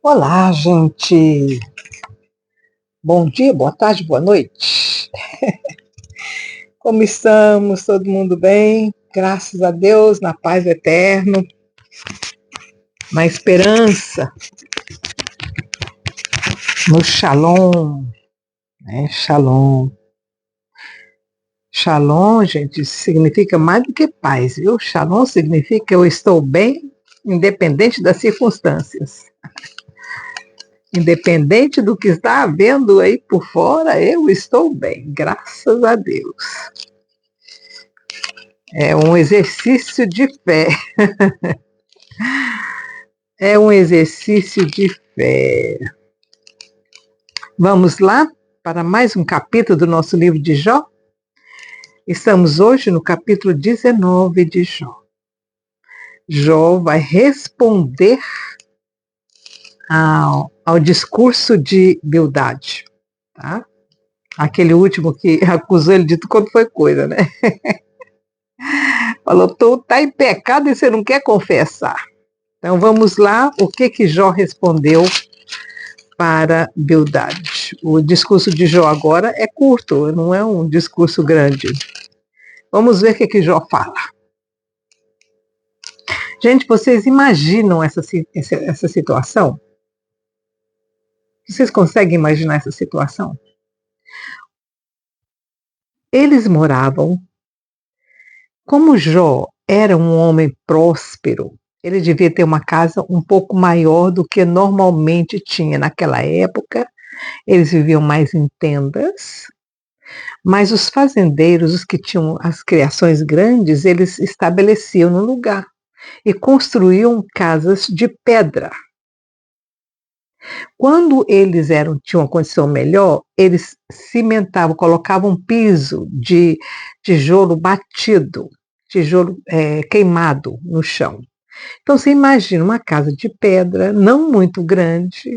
Olá, gente. Bom dia, boa tarde, boa noite. Como estamos? Todo mundo bem? Graças a Deus, na paz do eterno, na esperança, no shalom, né? Shalom. Shalom, gente, significa mais do que paz, viu? Shalom significa eu estou bem, independente das circunstâncias. Independente do que está havendo aí por fora, eu estou bem, graças a Deus. É um exercício de fé. É um exercício de fé. Vamos lá para mais um capítulo do nosso livro de Jó? Estamos hoje no capítulo 19 de Jó. Jó vai responder ao discurso de Bildade, tá? Aquele último que acusou ele de tudo quanto foi coisa, né? Falou, tu tá em pecado e você não quer confessar. Então vamos lá, o que Jó respondeu para Bildade. O discurso de Jó agora é curto, não é um discurso grande. Vamos ver o que Jó fala. Gente, vocês imaginam essa situação? Vocês conseguem imaginar essa situação? Eles moravam, como Jó era um homem próspero, ele devia ter uma casa um pouco maior do que normalmente tinha naquela época. Eles viviam mais em tendas, mas os fazendeiros, os que tinham as criações grandes, eles estabeleciam no lugar e construíam casas de pedra. Quando eles tinham uma condição melhor, eles cimentavam, colocavam um piso de tijolo batido, tijolo queimado no chão. Então você imagina uma casa de pedra, não muito grande.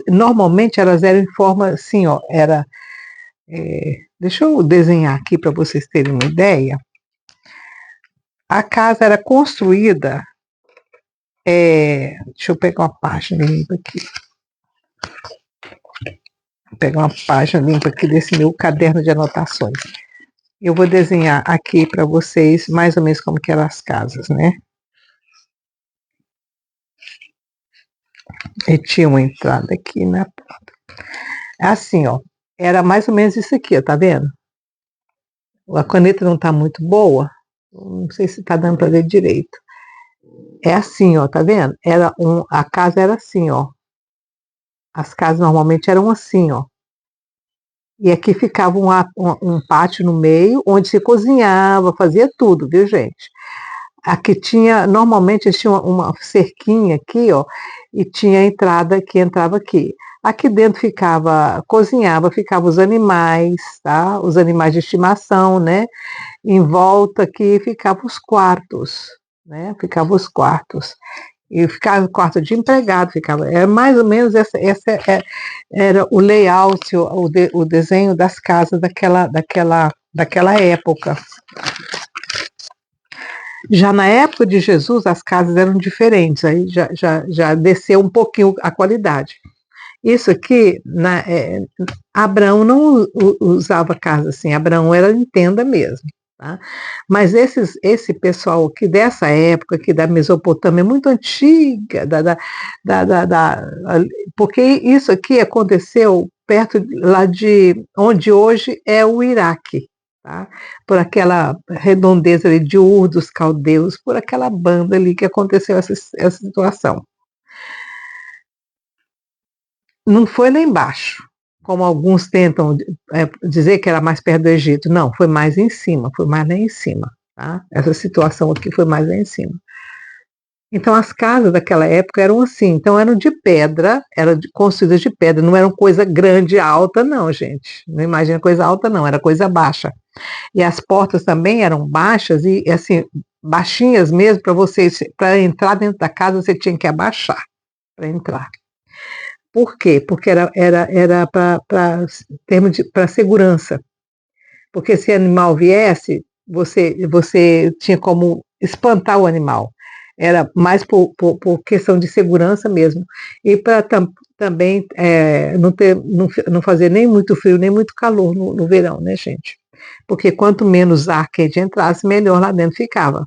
Normalmente elas eram em forma assim, ó, deixa eu desenhar aqui para vocês terem uma ideia. A casa era construída, deixa eu pegar uma página limpa aqui. Vou pegar uma página limpa aqui desse meu caderno de anotações. Eu vou desenhar aqui para vocês mais ou menos como que eram as casas, né? E tinha uma entrada aqui na porta. Assim, ó, era mais ou menos isso aqui, ó, tá vendo? A caneta não tá muito boa, não sei se tá dando para ver direito. É assim, ó, tá vendo? A casa era assim, ó. As casas normalmente eram assim, ó. E aqui ficava um pátio no meio, onde se cozinhava, fazia tudo, viu, gente? Aqui normalmente eles tinham uma cerquinha aqui, ó, e tinha a entrada que entrava aqui. Aqui dentro cozinhava, ficavam os animais, tá? Os animais de estimação, né? Em volta aqui ficavam os quartos, né? Ficavam os quartos. E ficava o quarto de empregado, era mais ou menos era o layout, o desenho das casas daquela época. Já na época de Jesus, as casas eram diferentes, aí já desceu um pouquinho a qualidade. Isso aqui, Abraão não usava casa assim, Abraão era em tenda mesmo. Tá? Mas esse pessoal aqui dessa época, aqui da Mesopotâmia, muito antiga, porque isso aqui aconteceu perto lá de onde hoje é o Iraque, tá? Por aquela redondeza ali de Ur dos Caldeus, por aquela banda ali que aconteceu essa situação. Não foi lá embaixo, como alguns tentam dizer que era mais perto do Egito. Não, foi mais em cima, foi mais lá em cima. Tá? Essa situação aqui foi mais lá em cima. Então as casas daquela época eram assim, então eram de pedra, eram construídas de pedra, não eram coisa grande, alta não, gente. Não imagina coisa alta não, era coisa baixa. E as portas também eram baixas e assim, baixinhas mesmo, para entrar dentro da casa você tinha que abaixar para entrar. Por quê? Porque era para segurança. Porque se animal viesse, você tinha como espantar o animal. Era mais por questão de segurança mesmo. E para também não fazer nem muito frio, nem muito calor no verão, né, gente? Porque quanto menos ar quente entrasse, melhor lá dentro ficava.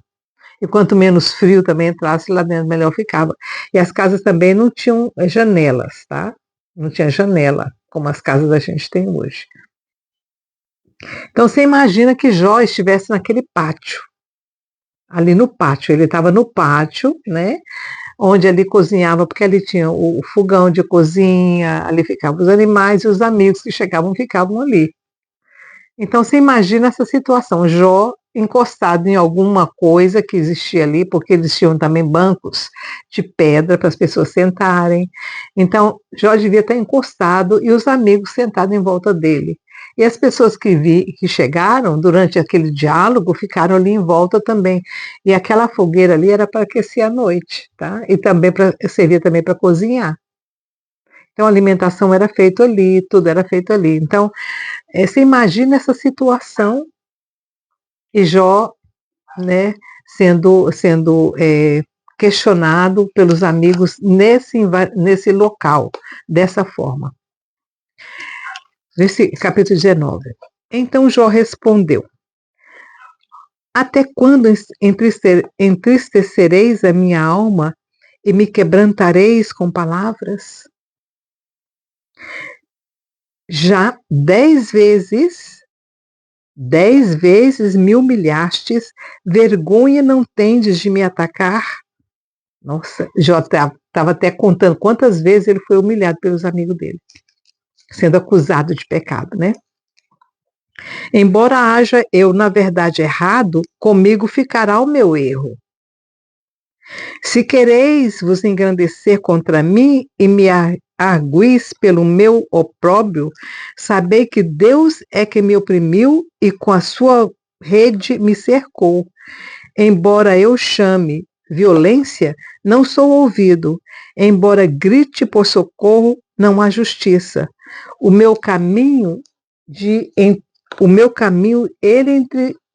E quanto menos frio também entrasse lá dentro, melhor ficava. E as casas também não tinham janelas, tá? Não tinha janela, como as casas da gente tem hoje. Então você imagina que Jó estivesse naquele pátio. Ali no pátio, ele estava no pátio, né? Onde ali cozinhava, porque ali tinha o fogão de cozinha, ali ficavam os animais e os amigos que chegavam ficavam ali. Então você imagina essa situação, Jó encostado em alguma coisa que existia ali, porque existiam também bancos de pedra para as pessoas sentarem. Então Jó devia estar encostado e os amigos sentados em volta dele. E as pessoas que chegaram durante aquele diálogo ficaram ali em volta também. E aquela fogueira ali era para aquecer a noite, tá? E também servia também para cozinhar. Então a alimentação era feita ali, tudo era feito ali. Então você imagina essa situação e Jó, né, sendo questionado pelos amigos nesse local, dessa forma. Nesse capítulo 19. Então Jó respondeu: até quando entristecereis a minha alma e me quebrantareis com palavras? Já 10 vezes me humilhastes, vergonha não tendes de me atacar? Nossa, Jó estava até contando quantas vezes ele foi humilhado pelos amigos dele, sendo acusado de pecado, né? Embora haja eu, na verdade, errado, comigo ficará o meu erro. Se quereis vos engrandecer contra mim e me arguis pelo meu opróbrio, sabei que Deus é que me oprimiu e com a sua rede me cercou. Embora eu chame violência, não sou ouvido. Embora grite por socorro, não há justiça. O meu caminho ele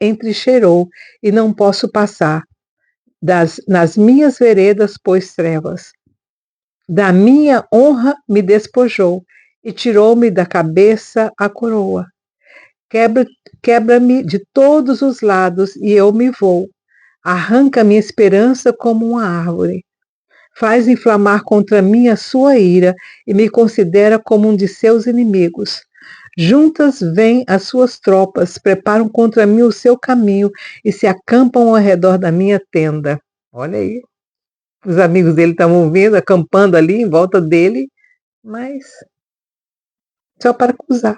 entrecheirou e não posso passar. Nas minhas veredas pôs trevas. Da minha honra me despojou e tirou-me da cabeça a coroa. Quebra-me de todos os lados e eu me vou. Arranca minha esperança como uma árvore. Faz inflamar contra mim a sua ira e me considera como um de seus inimigos. Juntas vêm as suas tropas, preparam contra mim o seu caminho e se acampam ao redor da minha tenda. Olha aí, os amigos dele estavam vindo, acampando ali em volta dele, mas só para acusar.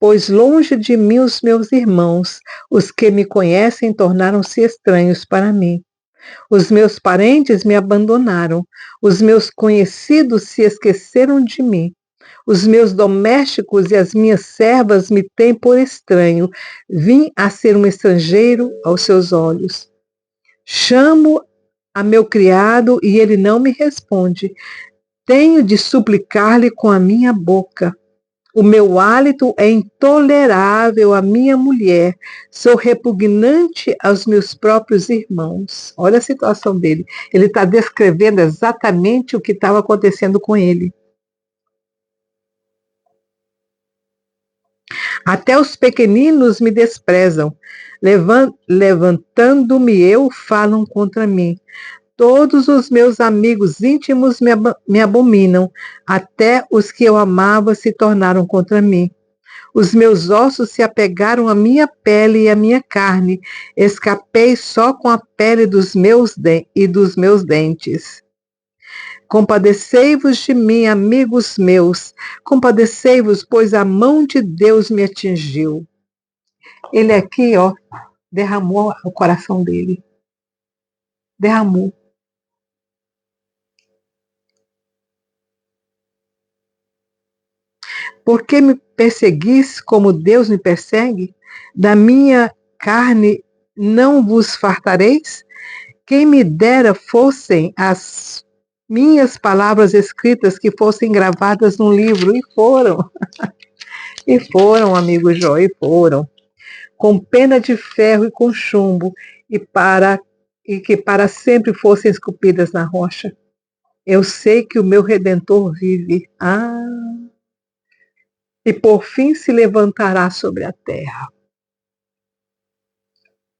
Pois longe de mim os meus irmãos, os que me conhecem tornaram-se estranhos para mim. Os meus parentes me abandonaram, os meus conhecidos se esqueceram de mim. Os meus domésticos e as minhas servas me têm por estranho. Vim a ser um estrangeiro aos seus olhos. Chamo a meu criado e ele não me responde. Tenho de suplicar-lhe com a minha boca. O meu hálito é intolerável à minha mulher. Sou repugnante aos meus próprios irmãos. Olha a situação dele. Ele está descrevendo exatamente o que estava acontecendo com ele. Até os pequeninos me desprezam. Levantando-me eu, falam contra mim. Todos os meus amigos íntimos me abominam, até os que eu amava se tornaram contra mim. Os meus ossos se apegaram à minha pele e à minha carne, escapei só com a pele dos meus dentes. Compadecei-vos de mim, amigos meus, compadecei-vos, pois a mão de Deus me atingiu. Ele aqui, derramou o coração dele. Derramou. Por que me perseguis como Deus me persegue? Da minha carne não vos fartareis? Quem me dera fossem as minhas palavras escritas que fossem gravadas num livro, e foram. E foram, amigo Jó, e foram. Com pena de ferro e com chumbo, e que para sempre fossem esculpidas na rocha. Eu sei que o meu Redentor vive. E por fim se levantará sobre a terra.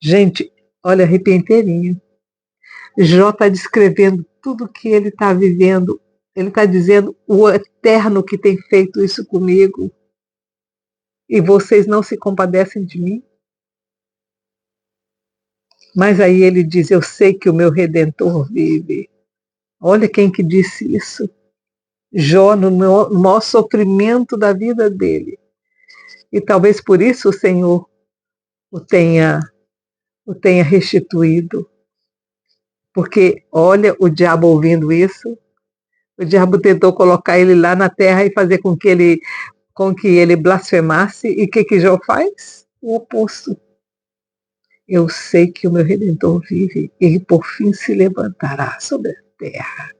Gente, olha, arrepia inteirinho. Jó está descrevendo tudo que ele está vivendo. Ele está dizendo o eterno que tem feito isso comigo. E vocês não se compadecem de mim? Mas aí ele diz, eu sei que o meu Redentor vive. Olha quem que disse isso. Jó, no maior sofrimento da vida dele. E talvez por isso o Senhor o tenha restituído. Porque, olha, o diabo ouvindo isso, o diabo tentou colocar ele lá na terra e fazer com que ele blasfemasse. E o que Jó faz? O oposto. Eu sei que o meu Redentor vive e por fim se levantará sobre a terra.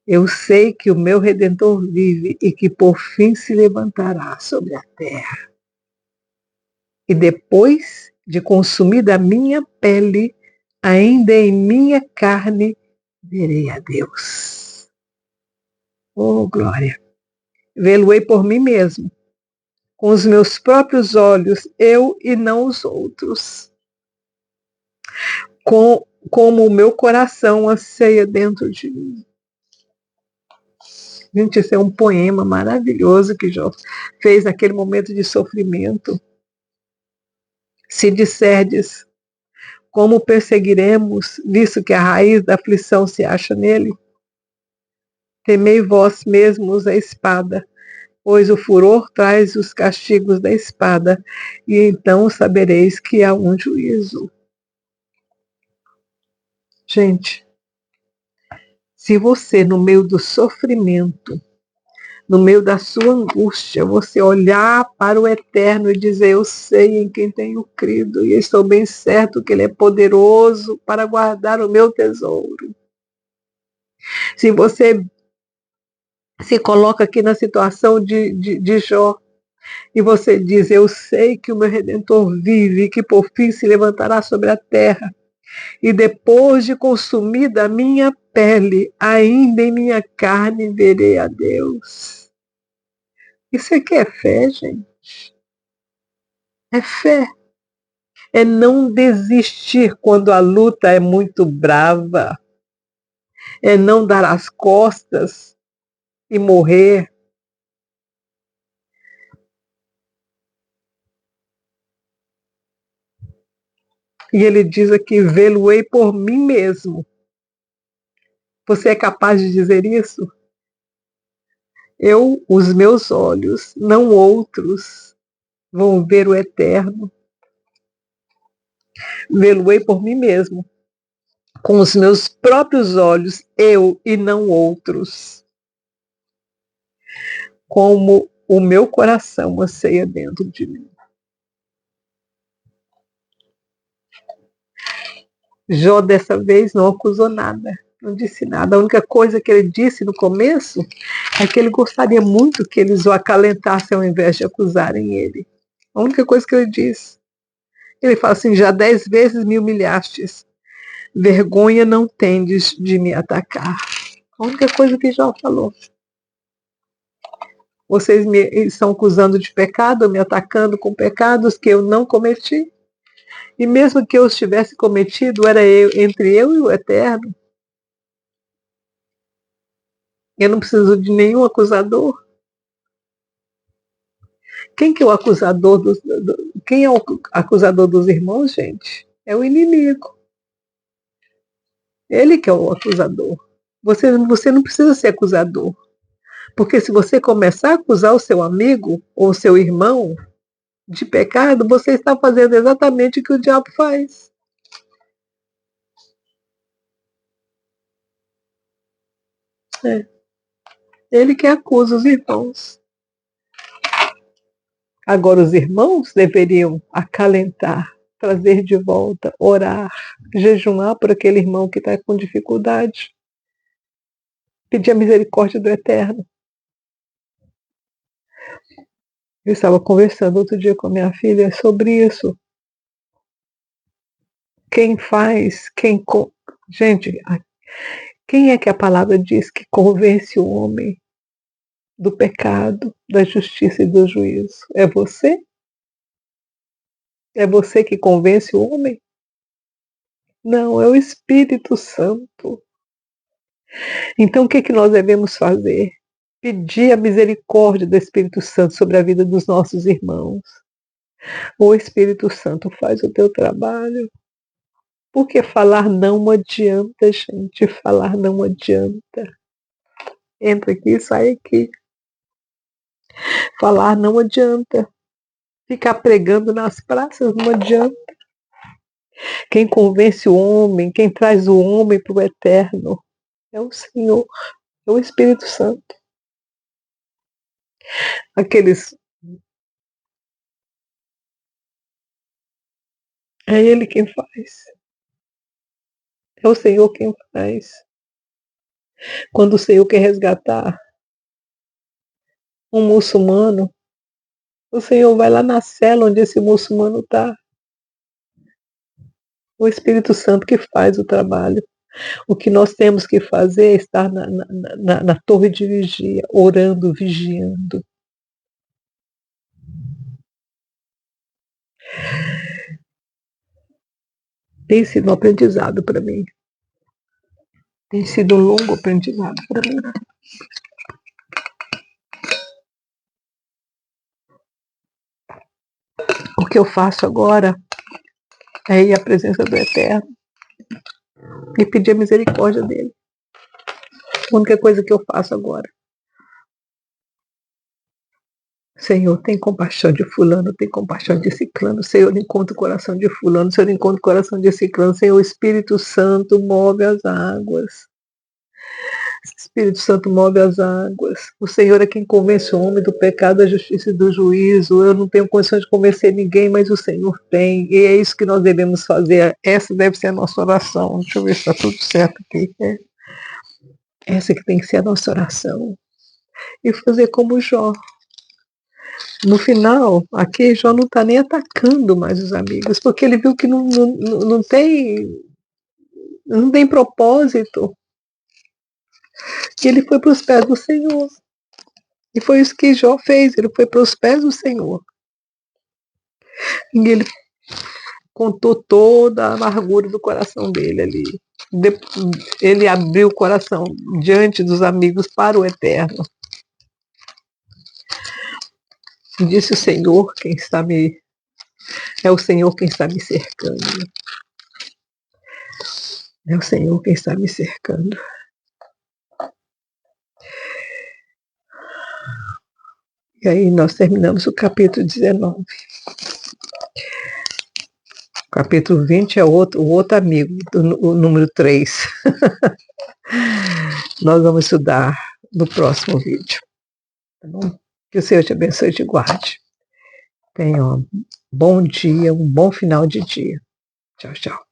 Eu sei que o meu Redentor vive e que por fim se levantará sobre a terra. E depois de consumida a minha pele, ainda em minha carne verei a Deus. Oh, glória! Vê-lo-ei por mim mesmo, com os meus próprios olhos, eu e não os outros. Como o meu coração anseia dentro de mim. Gente, esse é um poema maravilhoso que Jó fez naquele momento de sofrimento. Se disserdes, como perseguiremos, visto que a raiz da aflição se acha nele? Temei vós mesmos a espada, pois o furor traz os castigos da espada, e então sabereis que há um juízo. Gente, se você, no meio do sofrimento, no meio da sua angústia, você olhar para o eterno e dizer, eu sei em quem tenho crido, e estou bem certo que ele é poderoso para guardar o meu tesouro. Se você se coloca aqui na situação de Jó, e você diz, eu sei que o meu Redentor vive, e que por fim se levantará sobre a terra, e depois de consumida a minha pele, ainda em minha carne verei a Deus. Isso aqui é fé, gente. É fé. É não desistir quando a luta é muito brava. É não dar as costas e morrer. E ele diz aqui, vê-lo-ei por mim mesmo. Você é capaz de dizer isso? Eu, os meus olhos, não outros, vão ver o eterno. Vê-lo-ei por mim mesmo. Com os meus próprios olhos, eu e não outros. Como o meu coração anseia dentro de mim. Jó dessa vez não acusou nada, não disse nada. A única coisa que ele disse no começo é que ele gostaria muito que eles o acalentassem ao invés de acusarem ele. A única coisa que ele disse. Ele fala assim, já 10 vezes me humilhastes, vergonha não tendes de me atacar. A única coisa que Jó falou. Vocês me estão acusando de pecado, me atacando com pecados que eu não cometi. E mesmo que eu os tivesse cometido, era entre eu e o Eterno. Eu não preciso de nenhum acusador. Quem que é o acusador quem é o acusador dos irmãos, gente? É o inimigo. Ele que é o acusador. Você não precisa ser acusador. Porque se você começar a acusar o seu amigo ou o seu irmão de pecado, você está fazendo exatamente o que o diabo faz. É. Ele que acusa os irmãos. Agora, os irmãos deveriam acalentar, trazer de volta, orar, jejuar por aquele irmão que está com dificuldade. Pedir a misericórdia do Eterno. Eu estava conversando outro dia com a minha filha sobre isso. quem faz, gente, quem é que a palavra diz que convence o homem do pecado, da justiça e do juízo? É você? É você que convence o homem? Não, é o Espírito Santo. Então, o que nós devemos fazer? Pedir a misericórdia do Espírito Santo sobre a vida dos nossos irmãos. O Espírito Santo faz o teu trabalho. Porque falar não adianta, gente. Falar não adianta. Entra aqui, sai aqui. Falar não adianta. Ficar pregando nas praças não adianta. Quem convence o homem, quem traz o homem para o eterno, é o Senhor, é o Espírito Santo. É Ele quem faz. É o Senhor quem faz. Quando o Senhor quer resgatar um muçulmano, o Senhor vai lá na cela onde esse muçulmano está. O Espírito Santo que faz o trabalho. O que nós temos que fazer é estar na torre de vigia, orando, vigiando. Tem sido um aprendizado para mim. Tem sido um longo aprendizado para mim. O que eu faço agora é ir à presença do Eterno e pedir a misericórdia dele. A única coisa que eu faço agora. Senhor, tem compaixão de fulano, tem compaixão de ciclano. Senhor, encontra o coração de fulano, Senhor, encontra o coração de ciclano. Senhor, o Espírito Santo move as águas. Espírito Santo move as águas. O Senhor é quem convence o homem do pecado, da justiça e do juízo. Eu não tenho condição de convencer ninguém, mas o Senhor tem. E é isso que nós devemos fazer. Essa deve ser a nossa oração. Deixa eu ver se está tudo certo aqui. Essa que tem que ser a nossa oração. E fazer como Jó. No final, aqui Jó não está nem atacando mais os amigos, porque ele viu que não tem propósito. E ele foi para os pés do Senhor. E foi isso que Jó fez, ele foi para os pés do Senhor. E ele contou toda a amargura do coração dele ali. Ele abriu o coração diante dos amigos para o eterno. E disse o Senhor quem está me... É o Senhor quem está me cercando. É o Senhor quem está me cercando. E aí nós terminamos o capítulo 19. O capítulo 20 é o outro amigo, o número 3. Nós vamos estudar no próximo vídeo. Tá bom? Que o Senhor te abençoe e te guarde. Tenha um bom dia, um bom final de dia. Tchau, tchau.